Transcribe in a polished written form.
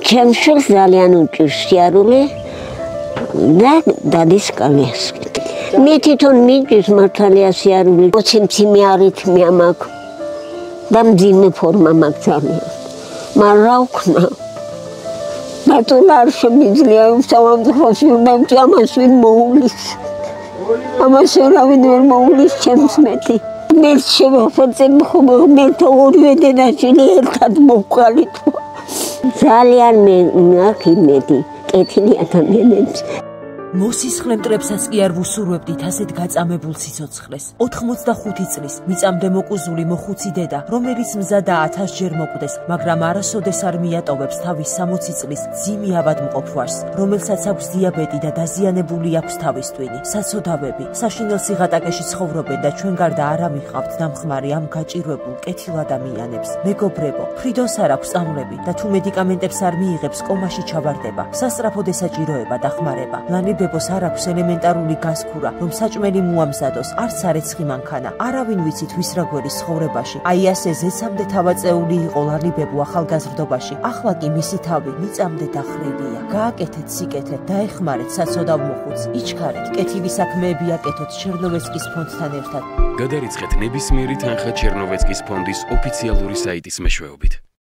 ჩემს შვილს ძალიან უჭირს სიარული და დადის კალიას. მე თვითონ მიჭირს მართალია სიარული. 20 მციმე არითმია მაქვს და მძიმე ფორმა მაქვს ძალიან. მაგრამ რა ვქნა? მარტო არ შემიძლია სამამძღოს უნდა ამას ვინ მოულის. ამას ვერავინ ვერ მოულის ჩემს მეტი. მე შევაფოცებ ხოლმე მე ორივე დედაშვილი ერთად მოვყალით. ძალიან მე აქ იმედი კეთილი ადამიანებს. მოსისხლე მტრებსაც კი არ ვუსურვებდით ასეთ გაწამებულ სიცოცხლეს. 85 წლის მიწამდე მოკუზული მოხუცი დედა, რომელიც მზადაა 1000 ჯერ მოკვდეს, მაგრამ არასოდეს არ მიატოვებს თავის 60 წლის ძიმი ავადმყოფ ვარს, რომელსაც აქვს დიაბეტი და დაზიანებული აქვს თავის ტვინი. საცოდავები, საშინელ სიღატაკეში ცხოვრობენ და ჩვენ გარდა არ ამიხავთ დამხმარე ამ გაჭირვებულ კეთილ ადამიანებს. მეგობრებო, ფრიდოს არ აქვს წამლები და თუ მედიკამენტებს არ მიიღებს, კომაში ჩავარდება. სასწრაფოდ ესაჭიროება დახმარება. ბებოს არ აქვს ელემენტარული გასქურა, რომ საჭმელი მოამზადოს, არც არეცხი მანქანა. არავინ ვიცით ვის რა გვერის ცხოვრებაში. აი ასე ზეცამდე თავაწეული იყო ლალი ბებო ახალგაზრდობაში. ახლა კი მისი თავი მიწამდე დახრილია. გააკეთეთ სიკეთე, დაეხმარეთ საცოდავ მოხუცს. იჩქარეთ, კეთილი საქმეები აკეთოთ ჩერნოვეცკის ფონდთან ერთად. გადარიცხეთ ნებისმიერი თანხა ჩერნოვეცკის ფონდის ოფიციალური საიტის მეშვეობით.